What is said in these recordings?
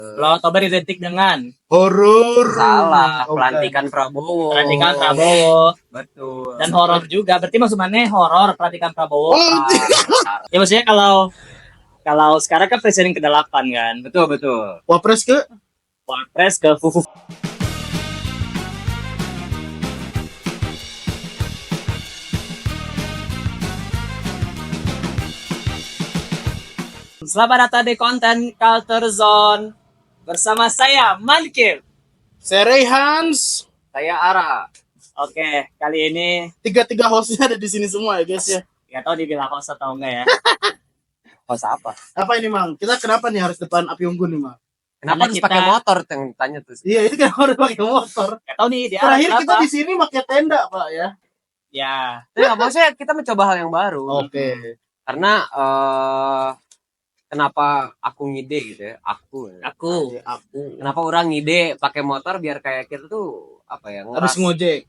Bulan Oktober identik dengan horor. Salah, Bukan. pelantikan Prabowo. pelantikan Prabowo Betul. dan horor juga. Berarti maksudnya horor pelantikan Prabowo. Ah, Ya maksudnya kalau sekarang kan presiden ke-8 kan. betul betul. Wapres ke Wapres ke Fufu. Selamat datang di konten Culture Zone bersama saya Mankir. Serehans. Saya Ara. Oke, kali ini Tiga hostnya ada di sini semua ya guys ya. nggak tahu dibilang host atau enggak ya. Host apa? Apa ini Mang? Kita kenapa nih harus depan api unggun nih Mang? Kenapa Karena harus kita- pakai motor? Yang tanya tuh. Iya ini kan harus pakai motor. Nggak tahu nih dia Terakhir kita kenapa. di sini pakai tenda Pak ya. Ya, Nah, maksudnya kita mencoba hal yang baru. Oke. Karena kenapa aku ngide gitu ya? Aku. Kenapa orang ngide pakai motor biar kayak kita tuh apa ya? Habis ngojek.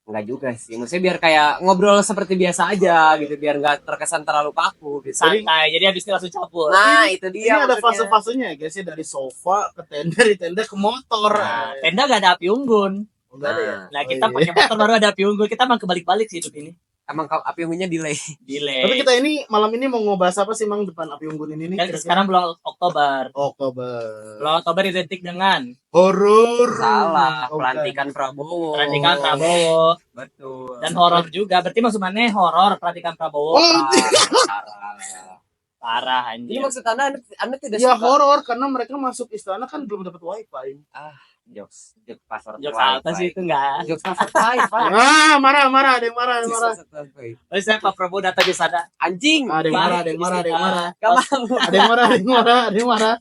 Enggak juga sih. Maksudnya biar kayak ngobrol seperti biasa aja gitu, biar nggak terkesan terlalu kaku gitu. santai. Jadi habis itu langsung cabut. Nah, itu Ini dia. ada maksudnya. fase-fasenya ya guys ya, dari sofa ke tenda, dari tenda ke motor. Nah, tenda gak ada api unggun. Enggak ada ya. Nah, Oh, kita iya. pakai motor baru ada api unggun. Kita emang kebalik-balik sih hidup ini. Emang api unggunnya delay. Delay. Tapi kita ini malam ini mau ngebahas apa sih Mang depan api unggun ini nih? Dan kira-kira? sekarang bulan Oktober. Oktober. Bulan Oktober identik dengan Horor. Salah, Bukan. pelantikan Prabowo. pelantikan Prabowo Betul. dan horor juga. Berarti maksudnya horor pelantikan Prabowo. Parah. Parah Jadi anjir. maksud anda tidak Ya suka horor karena mereka masuk istana kan belum dapat wifi. jokes password Jokes apa sih itu enggak? Jokes password wifi. Ah, marah, ada yang marah. Jokes password wifi. Terus saya Pak Prabowo datang di sana. Anjing. Ada yang marah, ada yang marah. Gak mau. Ada yang marah.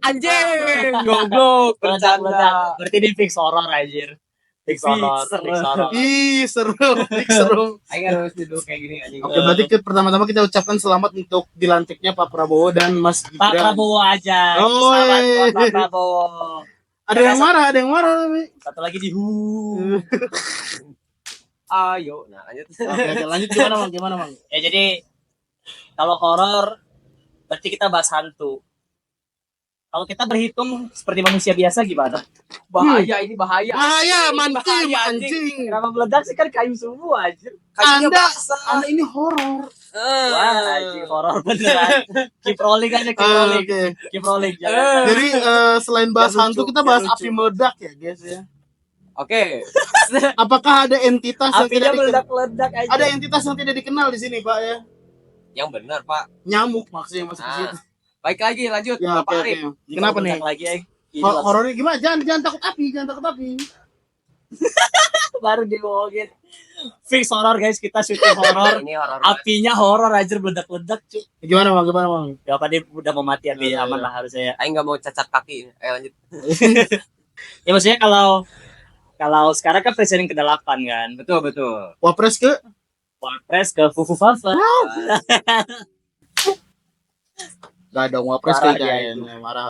Anjing. Goblok. Bercanda. Berarti ini fix horor anjir. Fix horor. Fix horor. Ih, seru. Ayo harus duduk kayak gini anjing. Oke, berarti pertama-tama kita ucapkan selamat untuk dilantiknya Pak Prabowo dan Mas Pak Gibran. Prabowo aja. Oh, Selamat buat Pak iya. Prabowo. Ada yang marah. Satu lagi di Ayo, nah lanjut. Oke, lanjut gimana Mang? Ya jadi kalau horor berarti kita bahas hantu. Kalau kita berhitung seperti manusia biasa gimana? Bahaya ini bahaya. Bahaya, mancing, Bahaya, anjing. Kenapa meledak sih kan kayu semua anjir. Kayunya Anda, basah. Anda ini horor. Wah, anjing horor beneran. Keep rolling aja, keep rolling. Oke. Keep rolling. Jangan. Jadi selain bahas Biar hantu lucu, kita bahas biar api meledak ya, guys ya. Oke. Apakah ada entitas yang Apinya tidak dikenal? meledak-meledak aja. Ada entitas yang tidak dikenal di sini, Pak ya? Yang benar, Pak. Nyamuk maksudnya masuk ke Ah, situ. Baik lagi lanjut. Ya, Bapak oke, Arif. oke. Kenapa nih? Meledak lagi ya. Horornya gimana? Jangan takut api. Baru dibohongin. Fix horor guys, kita syuting horor. Ini horor. Apinya horor aja meledak-ledak cuy. Gimana, Bang? Gak apa dia udah mau mati api Iya, aman iya. lah harusnya ya. Ayo nggak mau cacat kaki. Ayo lanjut. Ya maksudnya kalau sekarang kan presiden ke-8 kan. Betul betul. Wapres ke Wapres ke Fufu Fafa. Gak ada Wapres Marah ke dia guys. itu. Marah.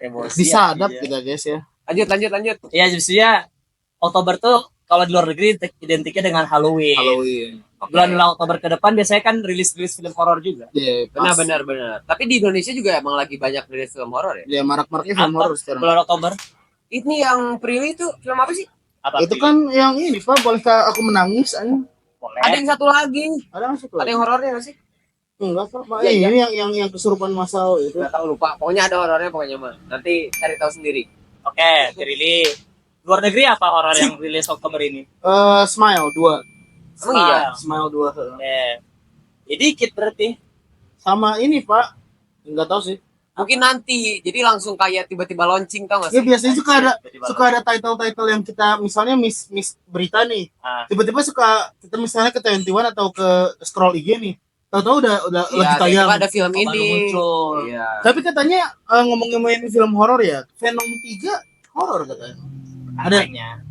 Emosi Disadap apinya. kita, guys ya. Lanjut. Ya justru Oktober tuh kalau di luar negeri identiknya dengan Halloween. Halloween. Bulan Oktober ke depan biasanya kan rilis film horor juga. Iya, Benar. Tapi di Indonesia juga emang lagi banyak rilis film horor ya. Ya, marak-maraknya film Apa? horor sekarang. Bulan Oktober Ini yang Prilly itu film apa sih? apa? Itu kan yang ini, Pak, bolehkah aku menangis? boleh. Ada yang satu lagi. Ada masuk Ada yang horornya nggak sih? Enggak, Pak. Iya, Ini yang kesurupan masal itu. Nggak tahu lupa. Pokoknya ada horornya pokoknya mah. Nanti cari tahu sendiri. Oke, dirilis. Luar negeri apa horor yang rilis Oktober ini? Smile 2. Emang iya? Smile 2. Jadi dikit berarti. Sama ini, Pak. Enggak tahu sih. Mungkin nanti. Jadi langsung kayak tiba-tiba launching tau nggak Ya sih? biasanya suka ada title-title yang kita misalnya miss berita nih. Ah. Tiba-tiba kita misalnya ke 21 atau ke scroll IG nih. Tahu-tahu udah Iya, lagi tayang. tiba-tiba ada film Baru ini. muncul. Iya. Tapi katanya ngomongin film horor ya, Venom 3 horor katanya.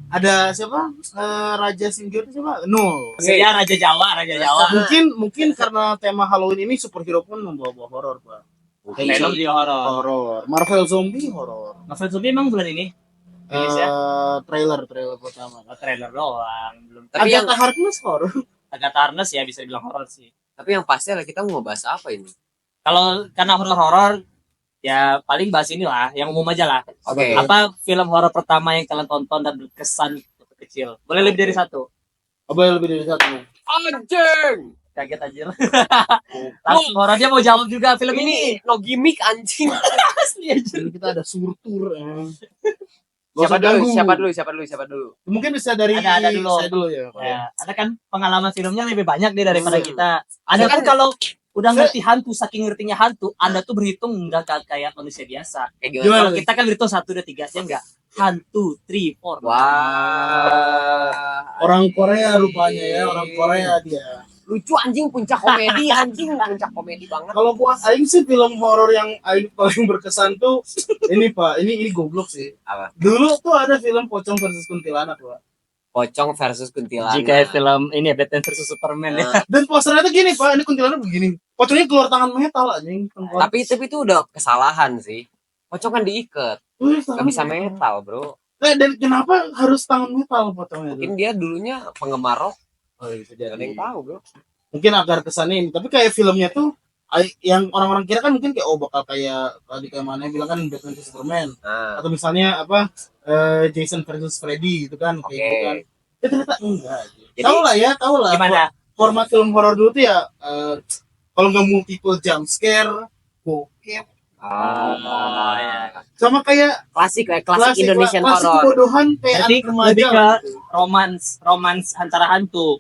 Ada siapa? Raja Singgir siapa? Nul. Ya Raja Jawa. Mungkin karena tema Halloween ini superhero pun membawa horor, Pak. Venom juga horor. Horor. Marvel Zombie horor. Novel Zombie emang bulan ini? Rilis ya? Trailer pertama. Trailer doang, belum. Tapi yang Agatha Harkness horor. Agatha Harkness ya bisa dibilang horor sih. tapi yang pasti lah kita mau bahas apa ini? Kalau karena horor-horor Ya paling bahas inilah, yang umum aja lah. Oke. Apa film horor pertama yang kalian tonton dan berkesan waktu kecil? Boleh lebih dari satu. Apa yang lebih dari satu? Anjing. Kaget aja. Langsung horornya mau jawab juga film ini. Ini no gimmick anjing. Asli aja. Jadi kita ada surtur. Siapa dulu? Mungkin bisa dari Ada dulu. saya dulu ya. Ya, ada kan pengalaman filmnya lebih banyak deh daripada kita. Ada Kan- tuh kalau udah ngerti hantu, saking ngertinya hantu, Anda tuh berhitung nggak kayak manusia biasa. Kayak gimana? Gimana? Kalau kita kan berhitung 1, 2, 3, saya enggak. 1, 2, 3, 4. Wah. Orang Korea rupanya ya, orang Korea dia. Lucu anjing, puncak komedi anjing, puncak komedi banget. Kalau gua aing sih film horor yang aing paling berkesan tuh ini Pak, ini goblok sih. Apa? Dulu tuh ada film Pocong versus Kuntilanak, Pak. Pocong versus kuntilanak. Jika film ini ya, Batman versus Superman ya. Dan posternya tuh gini, Pak, ini kuntilanak begini. Pocongnya keluar tangan metal anjing. Tapi itu udah kesalahan sih. Pocong kan diikat, nggak bisa metal bro. Dan kenapa harus tangan metal pocongnya? Mungkin dia dulunya penggemar rock, Oh, bisa gak ada yang tahu bro. Mungkin agar kesannya ini, tapi kayak filmnya tuh yang orang-orang kira kan mungkin kayak bakal kayak tadi kayak mana bilang kan Batman versus Superman Nah, atau misalnya apa Jason versus Freddy gitu kan kayak Oke. gitu kan. Ya ternyata enggak. Jadi- Tahu lah. Gimana? Format film horor dulu tuh ya kalau nggak multiple jump scare, bokep, ya. sama kayak klasik Indonesian klasik horror. kebodohan kayak Berarti anak remaja. lebih ke romans antara hantu.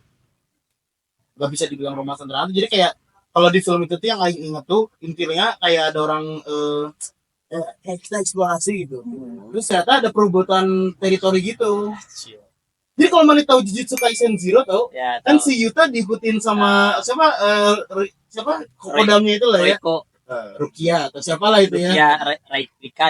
Gak bisa dibilang romans antara hantu. Jadi kayak kalau di film itu tuh yang Aing inget tuh intinya kayak ada orang kita eksplorasi gitu. Terus ternyata ada perebutan teritori gitu. Jadi kalau mana tahu Jujutsu Kaisen Zero tau, Ya, kan tahu. si Yuta diikutin sama siapa siapa kodamnya itu lah ya. Riko, Rukia atau siapa lah itu ya. ya,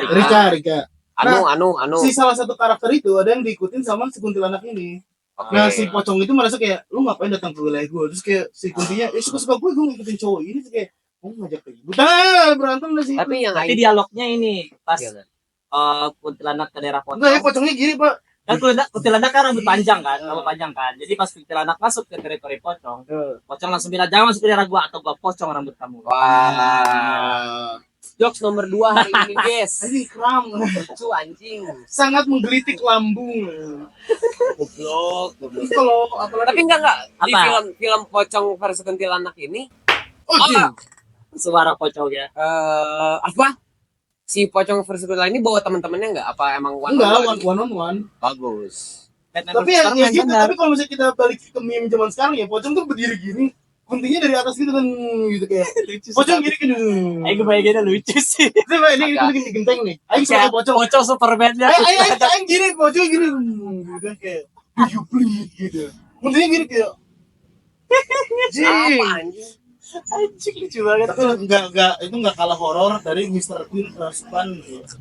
Rika. Anu. Si salah satu karakter itu ada yang diikutin sama si kuntilanak ini. Oke. Nah si pocong itu merasa kayak lu ngapain datang ke wilayah gue, terus kayak si kuntinya suka-suka gue ngikutin cowok ini, terus kayak ngajak ke ibu berantem lah sih. Tapi yang Tapi aing dialognya ini pas Gimana? kuntilanak ke daerah enggak ya pocong. pocongnya gini pak. Kan kuntilanak kan rambut panjang kan, rambut panjang kan. Jadi pas kuntilanak masuk ke teritori pocong, pocong langsung bilang jangan masuk ke daerah gua atau gua pocong rambut kamu. Wah. Jokes nomor 2 hari ini guys. Anjing kram, Lucu anjing. sangat menggelitik lambung. Goblok. Terus kalau apalagi Tapi enggak di Apa? film Pocong versus Kuntilanak ini jing. Suara pocongnya. apa? Si Pocong versus Kuntilanak ini bawa teman-temannya enggak? Apa emang Enggak one? one on one. Bagus. Batman Tapi versus ya Superman, gitu. benar. Tapi kalau misalnya kita balik ke meme zaman sekarang ya pocong tuh berdiri gini, kuntinya dari atas gitu kan gitu kayak Lucu pocong sekali. gini kan. Ayo kebayanginnya lucu sih. Coba ini bikin genteng nih. Aing suka Kayak pocong. pocong Superman-nya. Aing gini pocong gini gitu kayak do you bleed gitu. Kuntinya gini kayak jing. Apa anjing? Anjing lucu banget. Tapi enggak itu enggak kalah horor dari Mr. Bean kesurupan gitu.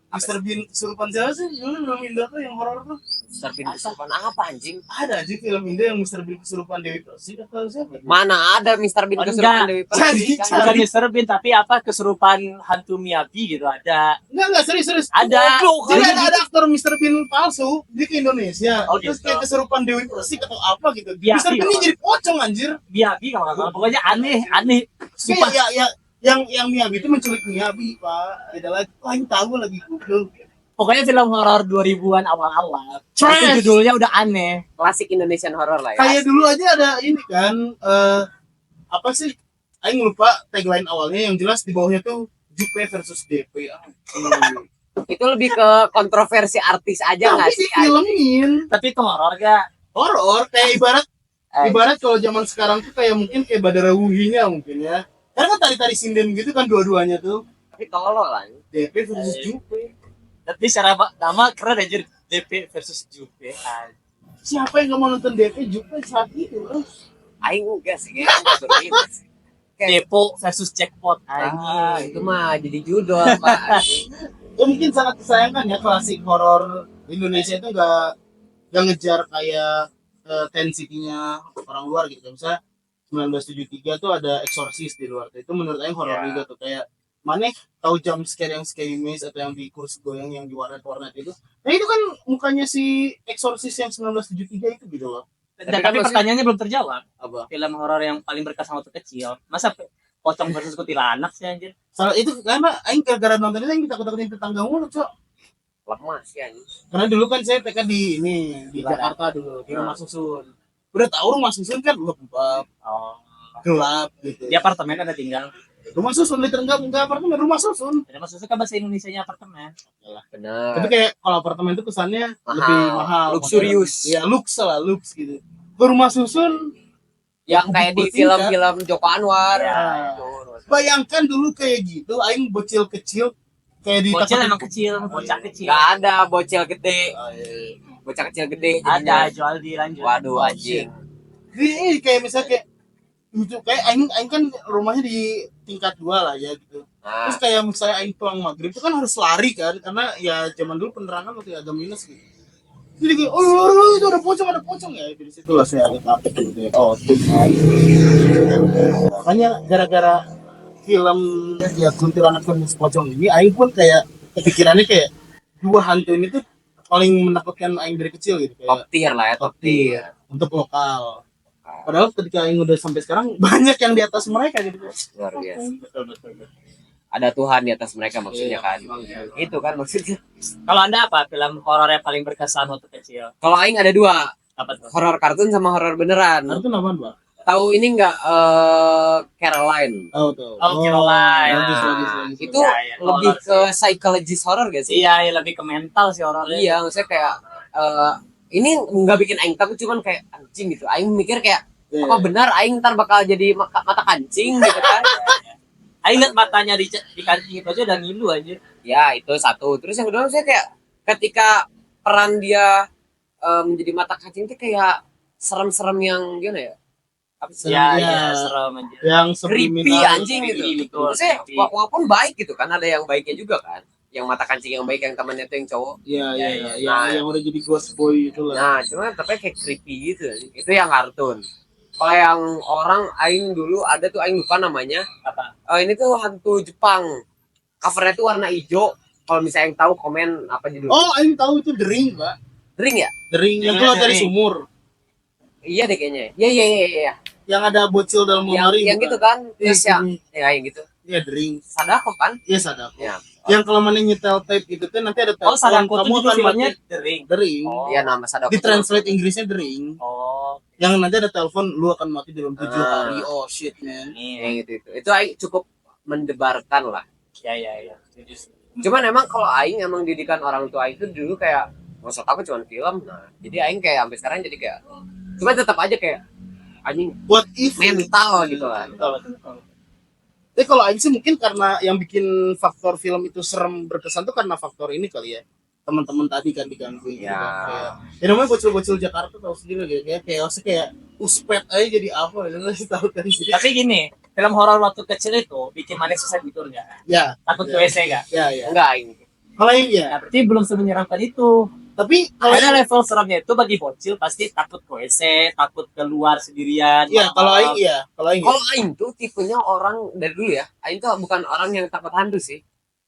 Mr. Bean kesurupan siapa sih? Dulu film Indo tuh yang horor tuh. Mr. Bean kesurupan apa anjing? Ada aja film Indo yang Mr. Bean kesurupan Dewi Persik atau siapa? Mana ada Mr. Bean Oh, kesurupan enggak. Dewi Cari, Persik? Bukan Mr. Bean tapi apa kesurupan hantu Miyabi gitu ada. Enggak serius. Ada. Jadi ada aktor Mr. Bean palsu dia ke Indonesia. Oh, Terus gitu. kayak kesurupan Dewi Persik atau apa gitu. Iya, Mr. Bean iya. ini jadi pocong anjir. Miyabi kalau nggak salah. Pokoknya aneh. Sumpah Sumpah. ya yang Miyabi itu menculik Miyabi, Pak. Adalah lain tahu lagi Google. Pokoknya film horor 2000-an awal-awal. Trash. Itu judulnya udah aneh. Klasik Indonesian horror lah ya. Kayak dulu aja ada ini kan apa sih? Aing lupa tagline awalnya yang jelas di bawahnya tuh Jupe versus DP. Itu lebih ke kontroversi artis aja nggak Tapi sih? difilmin Tapi itu horor gak? horor kayak ibarat kalau zaman sekarang tuh kayak mungkin kayak Badara Wuhinya mungkin ya. Karena kan tari-tari sinden gitu kan dua-duanya tuh. Tapi tolol lah. DP versus Jupe. Tapi secara nama keren aja DP versus Jupe. Siapa yang gak mau nonton DP Jupe saat itu? Aing enggak sih. Aing enggak begitu sih. Depo versus Jackpot. Itu mah jadi judul Pak. Ya mungkin sangat disayangkan ya klasik horor Indonesia itu nggak ngejar kayak tensinya orang luar gitu. Misalnya 1973 tuh ada Exorcist di luar. Itu menurut Aing horor juga tuh kayak mana tahu jump scare yang scary maze atau yang di kursi goyang yang di warnet itu. Nah itu kan mukanya si Exorcist yang 1973 itu gitu loh. Tapi pertanyaannya belum terjawab. Apa? Film horor yang paling berkesan waktu kecil. Masa pocong versus kuntilanak sih anjir. Soal itu karena aing gara-gara nonton itu aing takut-takutin tetangga mulu, Cok. lemah sih anjing. Karena dulu kan saya TK di Di mana? Jakarta dulu, di rumah susun. Udah tahu rumah susun kan lembab, Oh. gelap gitu. Di apartemen ada tinggal. Rumah susun literal enggak apartemen, rumah susun. Ada maksudnya kan bahasa Indonesianya apartemen. Bener. Tapi kayak kalau apartemen itu kesannya lebih mahal, luxurious. Ya, lux lah, lux gitu. Ke rumah susun Yang kayak di Tingkat. film-film Joko Anwar. Ya. Bayangkan dulu kayak gitu, aing bocil kecil kayak di Bocil emang kecil, bocah kecil. Gak ada bocil gede. Oh, iya. Bocah kecil gede. Ada jual di lanjut. Waduh anjing. Jadi kayak misalnya kayak itu kayak aing kan rumahnya di tingkat 2 lah ya gitu. Nah, Terus kayak misalnya aing pulang maghrib itu kan harus lari kan karena ya zaman dulu penerangan masih agak minus gitu. Jadi kayak oh itu ada pocong ya dari situ lah saya agak takut gitu ya. Oh itu. Makanya gara-gara film ya kuntilanak versus pocong ini aing pun kayak kepikirannya kayak dua hantu ini tuh paling menakutkan aing dari kecil gitu top kayak tier lah ya, top tier. untuk lokal. Padahal ketika aing udah sampai sekarang banyak yang di atas mereka gitu. Luar biasa. Betul. Ada Tuhan di atas mereka maksudnya Iya, kan. iya. Itu kan maksudnya. Kalau Anda apa film horor yang paling berkesan waktu kecil? Kalau aing ada dua, Apa tuh? horor kartun sama horor beneran. Itu namanya Pak? Tahu ini enggak Caroline? Tuh. Oh, Caroline. Bagus. Itu Ya, ya. lebih Horor ke psychologist horror gak sih? Iya, lebih ke mental sih horornya. Iya, maksudnya kayak ini nggak bikin aing takut, cuman kayak anjing gitu. Aing mikir kayak apa benar aing ntar bakal jadi mata kancing gitu kan? Aing liat matanya di kancing itu aja udah ngilu aja. Ya itu satu. Terus yang kedua saya kayak ketika peran dia menjadi mata kancing itu kayak serem-serem yang gimana ya? Apa sih? Iya, Iya. iya, serem aja. Yang Creepy subliminal. anjing gitu. Creepy, betul. Maksudnya Creepy. walaupun baik gitu kan, ada yang baiknya juga kan. Yang mata kancing yang baik, yang temannya tuh yang cowok. Iya. Nah, Yang udah jadi ghost boy itu lah. Nah, cuma tapi kayak creepy gitu. Itu yang kartun. Kalau yang orang aing dulu ada tuh aing lupa namanya. Apa? Ini tuh hantu Jepang. Covernya tuh warna hijau. Kalau misalnya yang tahu komen apa judul? Oh, aing tahu itu The Ring, Pak. Ring ya? The Ring yang Iya, keluar The dari Ring. sumur. Iya deh kayaknya. Iya. Yang ada bocil dalam lemari. Yang gitu kan? Terus Iya, yang gitu. Iya, The Ring. Sadako kan? Iya, sadar. Ya. Yang kalau mana nyetel tape itu tuh nanti ada Oh, telepon, Sadako tuh kamu judul akan filmnya mati. The Ring. The Ring. Oh. Iya nama Sadako. Di translate Inggrisnya The Ring. Oh, Yang nanti ada telepon lu akan mati dalam 7 Ah. hari. Oh shit man. Yang gitu. Itu aing cukup mendebarkan lah. ya. Cuman emang kalau aing emang didikan orang tua itu dulu kayak nggak usah takut cuman film. Nah, jadi aing kayak sampai sekarang jadi kayak cuma tetap aja kayak anjing What if mental gitu kan. Betul. Tapi kalau aing sih mungkin karena yang bikin faktor film itu serem berkesan tuh karena faktor ini kali ya. Teman-teman tadi kan diganggu gitu Ya. kan. Kayak, ya namanya bocil-bocil Jakarta tahu sendiri kayak kayak uspet aja jadi apa ya nggak sih tahu kan sih. Tapi gini, film horor waktu kecil itu bikin mana susah tidur nggak? Ya, Takut ke Ya. WC nggak? ya. Enggak aing. Kalau aing ya. Nah, berarti belum semenyeramkan itu. Tapi kalau Karena level seremnya itu bagi bocil pasti takut ke WC, takut keluar sendirian. ya kalau aing ya, kalau aing. Kalau aing tuh tipenya orang dari dulu ya. Aing tuh bukan orang yang takut hantu sih.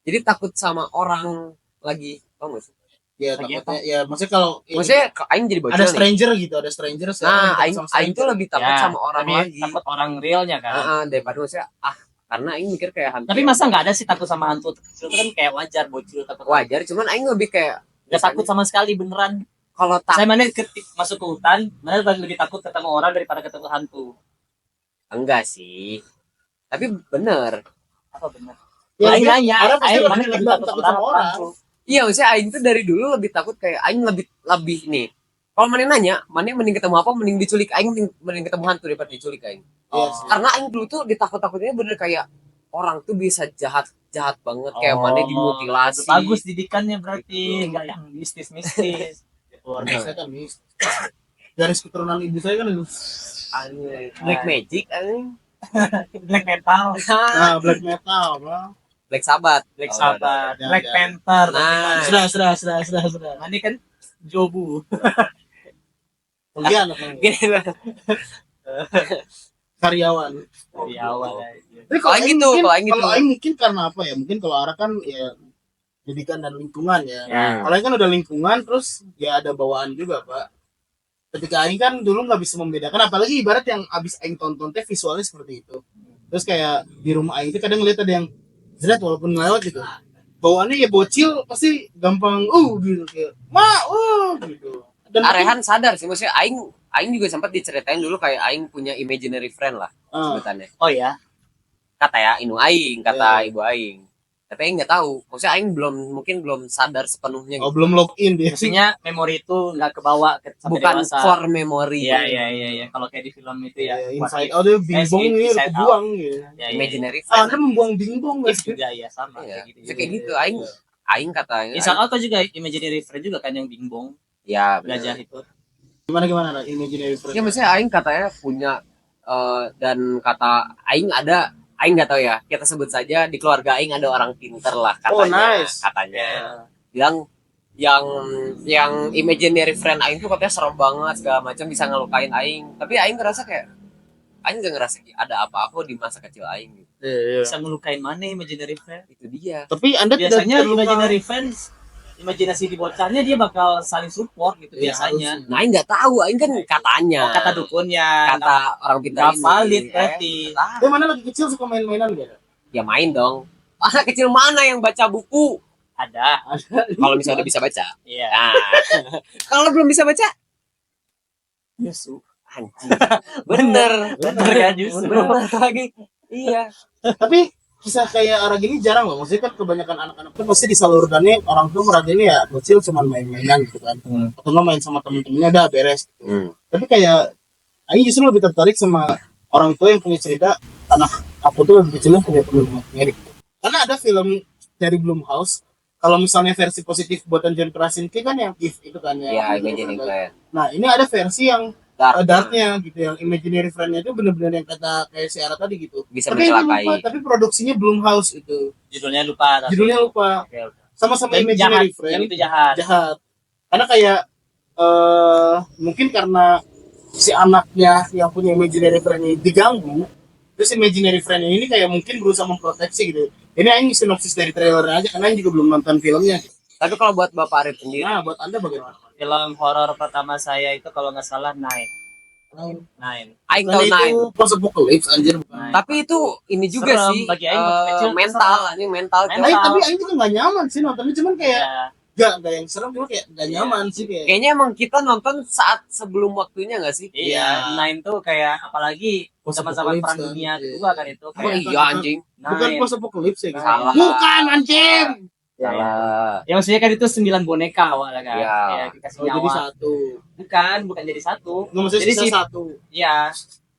Jadi takut sama orang lagi, tau gak sih? Ya Lagi takutnya ya maksudnya kalau Maksudnya aing jadi bocil ada nih. stranger gitu, ada stranger. Nah, aing tuh lebih takut Ya, sama orang tapi lagi. takut orang realnya kan. Daripada maksudnya karena aing mikir kayak hantu. Tapi masa nggak ada sih takut sama hantu kecil itu kan kayak wajar bocil takut. wajar, cuman aing lebih kayak Gak takut sama sekali beneran. kalau Saya mana masuk ke hutan, mana lebih takut ketemu orang daripada ketemu hantu. enggak sih. Tapi bener. Apa bener? Ya, Aing nanya, orang pasti aing lebih mana lebih takut takut sama orang. hantu? Iya, maksudnya aing tuh dari dulu lebih takut kayak aing lebih nih. Kalau mana nanya, mana mending ketemu apa? Mending diculik aing, mending ketemu hantu daripada diculik aing. Iya Oh. sih. Karena aing dulu tuh ditakut-takutinnya bener kayak orang tuh bisa jahat banget kayak Oh, mana dimutilasi. Bagus didikannya berarti, nggak yang mistis-mistis. Keluarga saya kan mistis. Garis keturunan ibu saya kan itu. Anjing, Black Magic anjing. Black Metal, Nah, black metal, bro. Black Sabbath. Black Oh, Sabbath, ada. Black Ya. Panther. Nah. Sudah. Ini kan Jobu. Kemudian apa? Gini lah. Karyawan. Dari awal aja. Tapi Kalau aing gitu, kalau aing gitu. Kalau aing mungkin karena apa ya? Mungkin kalau Ara kan ya pendidikan dan lingkungan ya. Ya. Kalau aing kan udah lingkungan terus ya ada bawaan juga, Pak. Ketika aing kan dulu nggak bisa membedakan apalagi ibarat yang abis aing tonton teh visualnya seperti itu. Terus kayak di rumah Aing itu kadang ngeliat ada yang jelas walaupun ngelewat gitu. Bawaannya ya bocil pasti gampang gitu kayak gitu. Dan Arehan sadar sih, maksudnya Aing juga sempat diceritain dulu kayak Aing punya imaginary friend lah sebutannya. Oh ya, Kata ya Inu Aing, kata Ya. Ibu Aing. Tapi Aing nggak tahu, maksudnya Aing mungkin belum sadar sepenuhnya. Oh, belum login dia. maksudnya memori itu nggak kebawa sampai Bukan dewasa. core memory. Iya. Kalau kayak di film itu ya. Inside out dia bingbong Inside ini udah Out. kebuang gitu. Ya, Imaginary Ah, friend. Anda membuang bingbong If guys. juga ya sama Iya. kayak gitu. Kayak gitu Aing katanya. Inside Out juga imaginary friend juga kan yang bingbong Ya, gajah benar. itu. Gimana lah imaginary friend. Ya maksudnya Aing katanya punya dan kata Aing nggak tahu ya, kita sebut saja di keluarga Aing ada orang pinter lah katanya. Oh, nice. Katanya. Bilang yang imaginary friend Aing tuh katanya serem banget segala macam bisa ngelukain Aing. Tapi Aing ngerasa kayak Aing gak ngerasa ada apa-apa di masa kecil Aing gitu. Iya. Bisa melukain mana imaginary friend? Itu dia. Tapi Anda tidak Biasanya terluka. imaginary friends, imajinasi di bocahnya dia bakal saling support gitu Iya, biasanya. Nah, Aing nggak tahu, Aing kan katanya. Oh, kata dukunnya, kata orang pintar nggak valid berarti. Dia mana lagi kecil suka main-mainan gitu. Ya main dong. Anak kecil mana yang baca buku? Ada. Kalau misalnya udah bisa baca. Iya. Nah, kalau belum bisa baca, Yusu. anjing. Bener. Bener kan Yusu. Bener lagi. Iya. Tapi kisah kayak arah gini jarang loh. Maksudnya kan kebanyakan anak-anak kan pasti disalurkannya orang tua meragain ya kecil cuma main-mainan gitu kan. Atau nggak main sama temen-temennya udah beres. Tapi kayak Aing justru lebih tertarik sama orang tua yang punya cerita anak aku tuh lebih kecilnya punya temen mirip. Karena ada film dari Blumhouse. Kalau misalnya versi positif buatan John Krasinski kan yang If itu kan ya. Iya, imaginary friend. Nah ini ada versi yang Dark. darknya gitu yang imaginary friend-nya itu bener-bener yang kata kayak si Ara tadi gitu. Bisa Tapi itu mencelakai. lupa, tapi produksinya Blumhouse itu. Judulnya lupa. tapi- Judulnya lupa. Oke, oke. Sama-sama Dan imaginary jahat. friend. Yang itu jahat. Jahat. Karena kayak mungkin karena si anaknya yang punya imaginary friend-nya diganggu, terus imaginary friend-nya ini kayak mungkin berusaha memproteksi gitu. Ini Aing sinopsis dari trailer aja karena Aing juga belum nonton filmnya. Tapi kalau buat Bapak Arif sendiri, Nah, buat Anda bagaimana? Film horor pertama saya itu kalau nggak salah Nine. Aing Nah, tahu itu Nine. post apocalypse anjir. Nine. Tapi itu ini juga Serem, sih bagi Aing waktu kecil mental, ini mental. Mental. Aing tapi Aing juga nggak nyaman sih nontonnya cuman kayak Ya, gak yang serem cuma kayak gak nyaman sih kayak. Kayaknya emang kita nonton saat sebelum waktunya nggak sih? iya, Nine tuh kayak apalagi zaman-zaman perang Post-apocalypse dunia kan. kedua kan itu. Oh Kayak iya anjing. Bukan Nine. post apocalypse ya gitu. Salah. Bukan anjing. Salah. Ya maksudnya kan itu 9 boneka awalnya kan. Iya. Ya, dikasih Oh, jadi nyawa. satu. Bukan jadi satu. Nggak maksudnya Jadi sisa si- satu. Iya.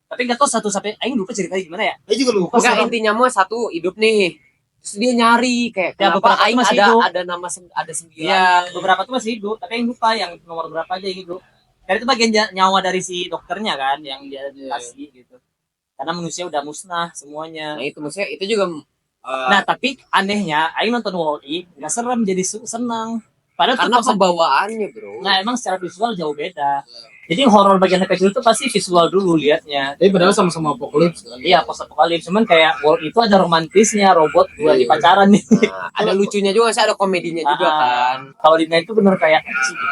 Tapi nggak tahu satu sampai Aing lupa ceritanya gimana ya. Aing juga lupa. Enggak, intinya mah satu hidup nih. Terus dia nyari kayak Ya, kenapa beberapa Aing masih ada hidup. ada nama ada 9. Iya, beberapa tuh masih hidup, tapi Aing lupa yang nomor berapa aja yang hidup. Karena itu bagian nyawa dari si dokternya kan yang dia kasih gitu. Karena manusia udah musnah semuanya. Nah, itu maksudnya itu juga Nah, tapi anehnya Aing nonton Wall-E nggak serem jadi senang. Padahal karena tetap pembawaannya, Bro. nah emang secara visual jauh beda. Jadi horor bagian anak kecil itu pasti visual dulu liatnya. Tapi padahal sama-sama apocalypse kan. Iya, post apokalips. Cuman kayak Wall itu ada romantisnya, robot dua di pacaran nih. Nah, ada lucunya juga sih, ada komedinya juga kan. Kalau di Night itu bener kayak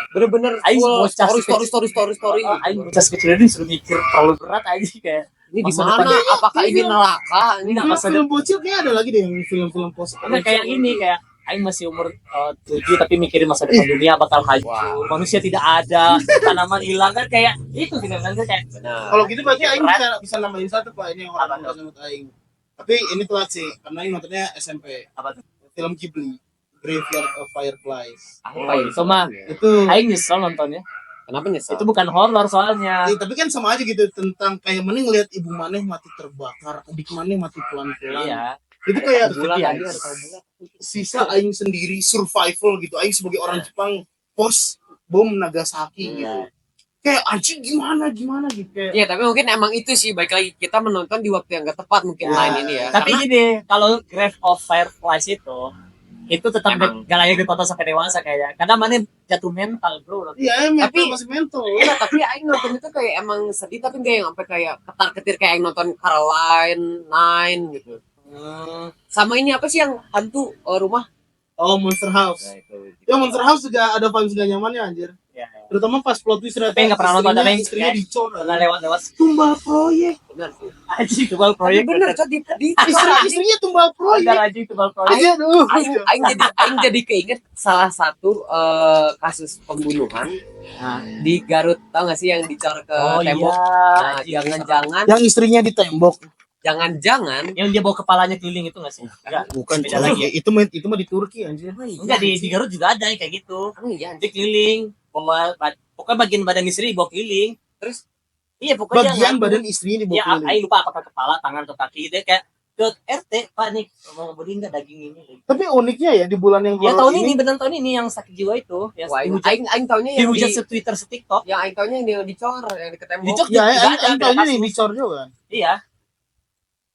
Bener-bener Aing full bocah story. Aing bocah kecil ini suruh mikir terlalu berat aja kayak Ini di masa mana? depan- Apakah ini neraka? Ini Nggak, Film, masa film bocil kayak ada lagi deh yang film-film post Enggak kayak ini kayak Aing masih umur 7 tapi mikirin masa depan dunia bakal hancur, Wow. manusia tidak ada, tanaman hilang kan kayak itu film kan kayak Benar. Kalau gitu berarti Aing bisa nambahin satu Pak ini yang Apa orang tuh? nonton menurut Aing. Tapi ini telat sih karena Aing nontonnya SMP. apa tuh? Film Ghibli, Graveyard of Fireflies. Apa ini? Itu mah Itu Aing nyesel nontonnya. Kenapa nyesel? Itu bukan horor soalnya. tapi kan sama aja gitu tentang kayak mending lihat ibu maneh mati terbakar, adik maneh mati pelan-pelan. Iya. Itu kayak bulan Iya. tadi ada tahu bulan. sisa Aing sendiri survival gitu. Aing sebagai orang Jepang post bom Nagasaki gitu. Kayak anjing gimana gitu kayak. Iya, tapi mungkin emang itu sih baik lagi kita menonton di waktu yang gak tepat mungkin Ya. lain ini ya. Tapi Karena gini, kalau Grave of Fireflies itu tetap Emang. gak layak ditonton sampai dewasa kayaknya. Karena mana jatuh mental, Bro. Iya, Tapi- masih mental. iya, tapi Aing nonton itu kayak emang sedih tapi kayak yang sampai kayak ketar-ketir kayak Aing nonton Caroline, Nine gitu. Sama ini apa sih yang hantu rumah? Oh, Monster House. Nah, itu. Ya Monster House juga ada vibes gak nyamannya anjir. Ya. Terutama pas plot twist ternyata Tapi nggak pernah nonton, tapi istrinya kayak- dicor. Pernah lewat Tumbal proyek. Benar sih. anjing tumbal Tapi proyek. bener cok di Istrinya tumbal Bener proyek. anjing tumbal proyek. Aja aduh. aing jadi keinget salah satu kasus pembunuhan Nah. di Garut, tau gak sih yang dicor ke Oh tembok. iya. Nah, Anjing. jangan-jangan Yang istrinya ditembok. jangan-jangan Yang dia bawa kepalanya keliling itu nggak sih? Enggak. Bukan Beda lagi ya? itu mah di Turki anjir. Enggak di Garut juga ada yang kayak gitu. iya, Dia keliling, pokoknya bagian badan istri dibawa keliling. terus Iya pokoknya Bagian ngaku. badan istrinya Ya, dibawa keliling. Aing lupa apakah kepala, tangan atau kaki. Dia kayak ke RT, Pak nih mau beli nggak daging ini? Tapi uniknya ya di bulan yang Ya horor tahun ini, benar tahun ini yang sakit jiwa itu, yang wah, dihujat, aing taunya yang dihujat di se-Twitter, se-TikTok. yang aing taunya yang dicor yang di ketembok. Dicor Ya, juga yang ada tahunya nih kasus. dicor juga. Iya.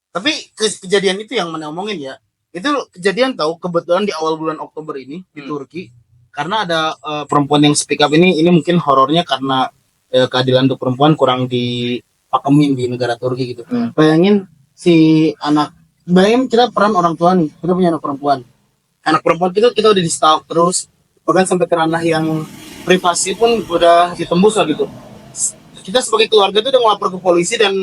Tapi kejadian itu yang mana omongin ya. Itu kejadian tahu kebetulan di awal bulan Oktober ini di Turki. Karena ada perempuan yang speak up ini mungkin horornya karena keadilan untuk perempuan kurang dipakemin di negara Turki gitu. Bayangin bayangin kita peran orang tua nih, kita punya anak perempuan. Anak perempuan kita udah di stalk terus, bahkan sampai ke ranah yang privasi pun udah ditembus lah gitu. Kita sebagai keluarga tuh udah ngelapor ke polisi dan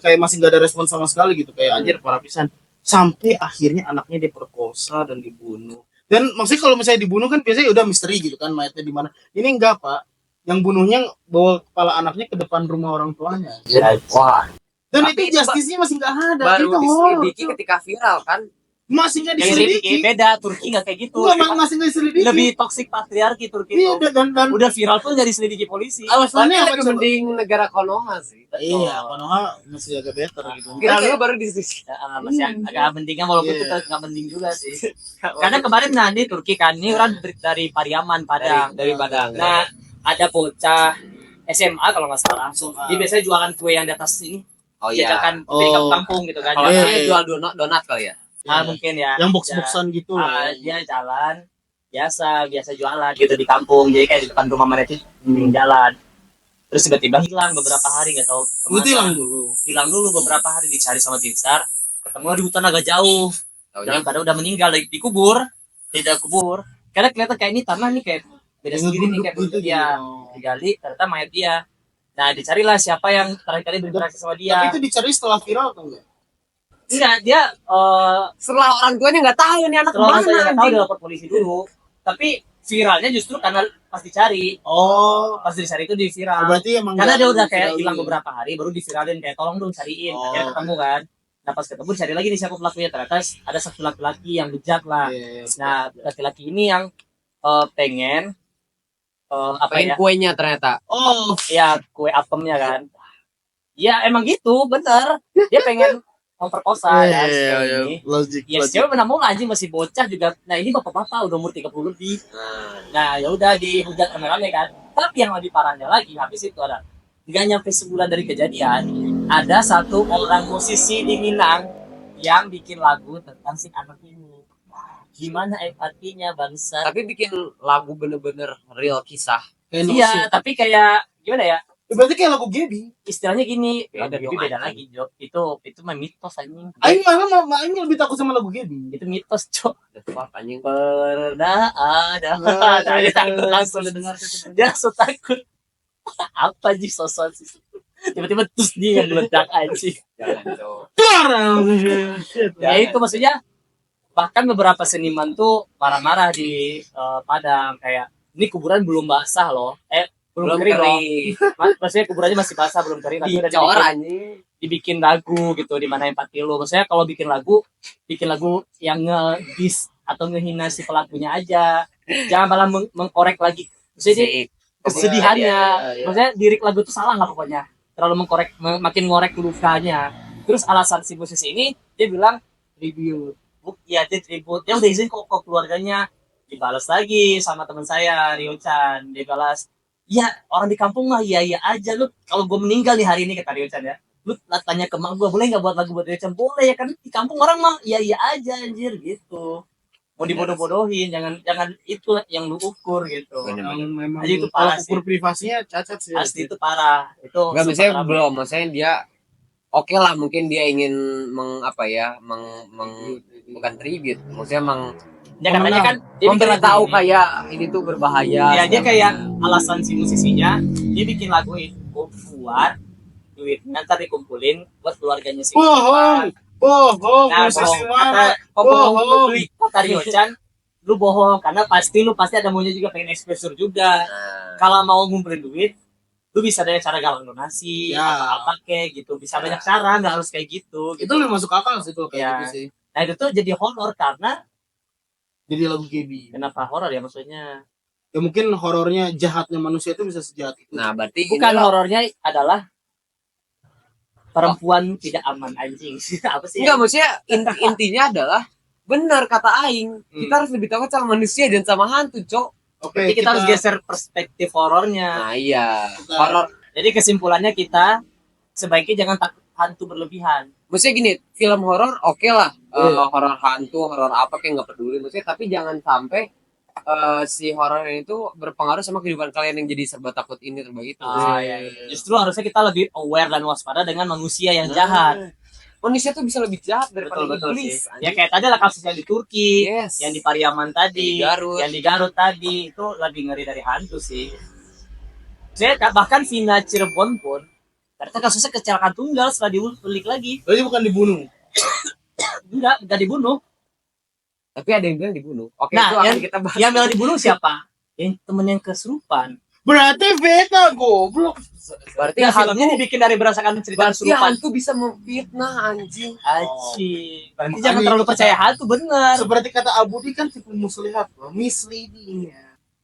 kayak masih gak ada respon sama sekali gitu, kayak anjir parah pisan. Sampai akhirnya anaknya diperkosa dan dibunuh. Dan maksudnya kalau misalnya dibunuh kan biasanya udah misteri gitu kan, mayatnya di mana. Ini enggak, Pak. Yang bunuhnya bawa kepala anaknya ke depan rumah orang tuanya. Wah, Dan tapi itu itu justice-nya masih nggak ada. baru Itu horor. diselidiki ketika viral kan. Masih nggak Yang diselidiki. beda, Turki nggak kayak gitu. Masih nggak diselidiki. Lebih toksik patriarki Turki Iya, itu. dan Udah viral pun nggak diselidiki polisi. alasannya Tapi apa lebih coba? mending negara Konoha sih. Iya, Konoha masih agak better gitu. Kira dulu baru diskusi. Masih agak mendingan walaupun Iya. kita nggak mending juga sih. Karena kemarin di Turki kan ini orang dari Pariaman Padang. Dari Padang. Nah ada bocah SMA kalau nggak salah. Dia biasanya jualan kue yang di atas ini. Oh iya. Jajakan Oh. di kampung gitu kan. Kalau Iya, saya iya. jual donat kali ya. Mungkin ya. Yang box-boxan gitu lah. Dia jalan biasa jualan gitu di kampung. Jadi kayak di depan rumah mereka jalan. Terus tiba-tiba hilang beberapa hari nggak tahu. Itu kemana. hilang dulu. Beberapa hari dicari sama tim SAR. Ketemu di hutan agak jauh. Taunya Dalam keadaan udah meninggal dikubur, tidak kubur. Karena kelihatan kayak ini tanah nih kayak beda sendiri nih kayak gitu dia digali ternyata mayat dia. Nah dicarilah siapa yang terakhir kali berinteraksi sama Tapi dia. itu dicari setelah viral atau enggak? Enggak dia setelah orang tuanya nggak tahu nih anak setelah saya nggak tahu anjing. dia lapor polisi dulu. Tapi viralnya justru karena pas dicari. Oh, Pas dicari itu di viral. berarti emang Karena nggak dia udah kayak viral hilang dulu. beberapa hari baru diviralin kayak tolong dong cariin. Oh. Akhirnya ketemu kan. Nah pas ketemu dicari lagi nih siapa pelakunya ternyata ada satu laki-laki yang bejat lah. Iya. Nah laki-laki ini yang pengen apa Pengen ya? kuenya ternyata. Oh, Ya kue apemnya kan. Ya emang gitu bener. Dia pengen memperkosa kan si cewek ini. logik. Ya si cewek mana mau anjing masih bocah juga. Nah ini bapak-bapak udah umur 30 lebih. Nah ya udah dihujat rame-rame kan. Tapi yang lebih parahnya lagi habis itu ada nggak nyampe sebulan dari kejadian ada satu orang musisi di Minang yang bikin lagu tentang si anak ini. Gimana empatinya bangsa? Tapi bikin lagu bener-bener real kisah. Iya, tapi kayak gimana ya? Berarti kayak lagu Gaby. Istilahnya gini, Beda Gaby dong, beda anjing. lagi, Jok. Itu mah mitos anjing. Aing lebih takut sama lagu Gaby. Itu mitos, Cok. The fuck anjing. Pernah ada. Nah, Nah, dia takut langsung dengar. Dia langsung takut. Apa sih sosok sih? Tiba-tiba terus dia yang meledak anjing. Jangan Cok. Ya itu maksudnya bahkan beberapa seniman tuh marah-marah di Padang kayak ini kuburan belum basah loh. Belum kering loh. Maksudnya kuburannya masih basah belum kering tapi udah Dicor anjing. dibikin lagu gitu di mana empati lu. Maksudnya kalau bikin lagu yang nge-diss atau ngehina si pelakunya aja. Jangan malah mengkorek lagi. Maksudnya dia kesedihannya. Iya. Maksudnya lirik lagu itu salah lah pokoknya. Terlalu makin ngorek lukanya. Terus alasan si musisi ini dia bilang tribute. Ya dia tribute. Dia udah izin kok keluarganya. Dibalas lagi sama teman saya Rio Chan. Dia balas, ya orang di kampung mah iya aja lu. Kalau gue meninggal nih hari ini kata Rio Chan ya. Lu tanya ke mak gue boleh nggak buat lagu buat Rio Chan? Boleh ya kan di kampung orang mah iya aja anjir gitu. Mau dibodoh-bodohin, jangan itu yang lu ukur gitu. Memang Aja itu kalau parah sih. ukur privasinya cacat sih. Asli itu parah. Itu Enggak, misalnya sempat belum, maksudnya dia oke lah mungkin dia ingin bukan tribute, maksudnya dia katanya kan dia bikin lagu tahu ini. kayak ini tuh berbahaya. Ya dia kayak alasan si musisinya dia bikin lagu itu buat duitnya ntar dikumpulin buat keluarganya si Bohong. Nah, Musisi bohong. mana? Kata bohong Bohong. beli kata Ryo-chan, lu bohong karena pasti ada maunya juga pengen exposure juga. Nah, Kalau mau ngumpulin duit, lu bisa dengan cara galang donasi Ya. atau apa kayak gitu. Bisa banyak cara, nggak harus kayak gitu. Itu lebih masuk akal sih tuh kayak Ya. gitu sih. Nah itu tuh jadi horor karena Jadi lagu Gaby. kenapa horor ya maksudnya? Ya mungkin horornya jahatnya manusia itu bisa sejahat itu. nah berarti Bukan ini loh. horornya adalah perempuan tidak aman anjing. Apa sih? Enggak, maksudnya intinya adalah benar kata Aing. Kita harus lebih takut sama manusia dan sama hantu, Cok. Oke, Jadi kita harus geser perspektif horornya. Nah iya, Kita- horor. Jadi kesimpulannya kita sebaiknya jangan takut hantu berlebihan. Maksudnya gini, film horor oke lah, Iya. horor hantu, horor apa kayak nggak peduli. Maksudnya tapi jangan sampai si horor itu berpengaruh sama kehidupan kalian yang jadi serba takut ini serba itu. Iya. Justru harusnya kita lebih aware dan waspada dengan manusia yang jahat. Manusia tuh bisa lebih jahat daripada Betul iblis. sih. Ya kayak tadi lah kasus yang di Turki, Yes. yang di Pariaman tadi, Di Garut. yang di Garut tadi itu lebih ngeri dari hantu sih. Saya bahkan Vina Cirebon pun ternyata kasusnya kecelakaan tunggal setelah diulik lagi. Berarti bukan dibunuh. Enggak dibunuh. Tapi ada yang bilang dibunuh. Oke, Nah, itu akan yang- kita bahas. Yang bilang dibunuh siapa? Yang temen yang kesurupan. Berarti beta goblok. Berarti Ya, hantu, filmnya dibikin dari berdasarkan cerita berarti kesurupan. hantu bisa memfitnah anjing. Aci. Berarti Makanya jangan terlalu kita- percaya hantu bener. Seperti kata Abudi kan tipu muslihat, misleading.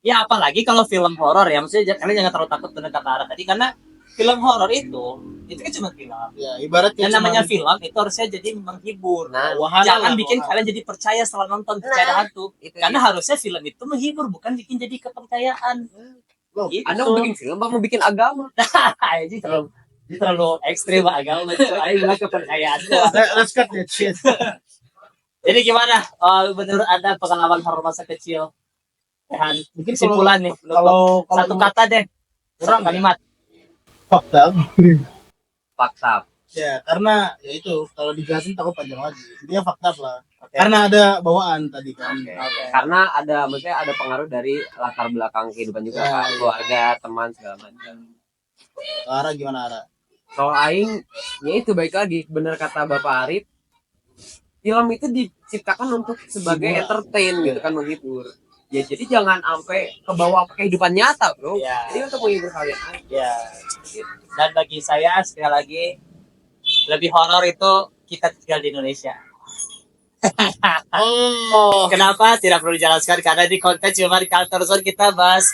Ya apalagi kalau film horor ya, maksudnya kalian jangan terlalu takut dengan kata arah tadi karena film horor itu kan cuma film. Ya, ibaratnya Yang namanya film itu harusnya jadi menghibur. Nah, wahana Jangan lah, bikin wahana. kalian jadi percaya setelah nonton percaya ada hantu. Itu Karena harusnya film itu menghibur bukan bikin jadi kepercayaan. Loh, Gitu. Anda mau bikin film apa mau bikin agama? Jadi terlalu ekstrim agama itu. Ayo bilang kepercayaan. Let's cut that shit. Jadi gimana? Menurut Anda pengalaman horor masa kecil? Dan Mungkin kesimpulan nih. kalau Satu kata deh. Kurang kalimat. fakta. Fakta. Ya, karena ya itu kalau dijelasin takut panjang lagi. Intinya fakta lah. Karena ada bawaan tadi kan. Karena ada maksudnya ada pengaruh dari latar belakang kehidupan juga Ya, kan, iya. keluarga, teman segala macam. Ara gimana Ara? Kalau aing ya itu baik lagi bener kata Bapak Arif. Film itu diciptakan untuk sebagai Hiburan. entertain gitu kan, menghibur. Ya jadi jangan sampai ke bawah kehidupan nyata, Bro. Ya. Jadi untuk menghibur kalian aja. Ya. Dan bagi saya sekali lagi lebih horor itu kita tinggal di Indonesia. Oh, Kenapa? Tidak perlu dijelaskan karena di konten cuma di Culture Zone kita bahas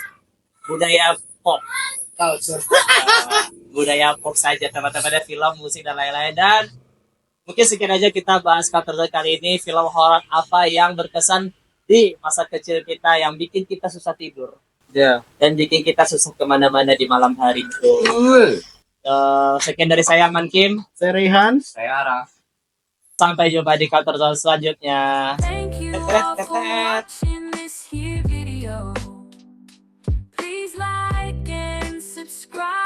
budaya pop. culture. Budaya pop saja teman-teman, film, musik dan lain-lain. Dan mungkin sekian aja kita bahas Culture Zone kali ini. Film horor apa yang berkesan di masa kecil kita yang bikin kita susah tidur Ya. dan bikin kita susah kemana-mana di malam hari itu. Sekian dari saya Man Kim. Saya Rehan. Saya Araf. Sampai jumpa di Culture Zone selanjutnya. Thank you all for watching this here video. Please like and subscribe.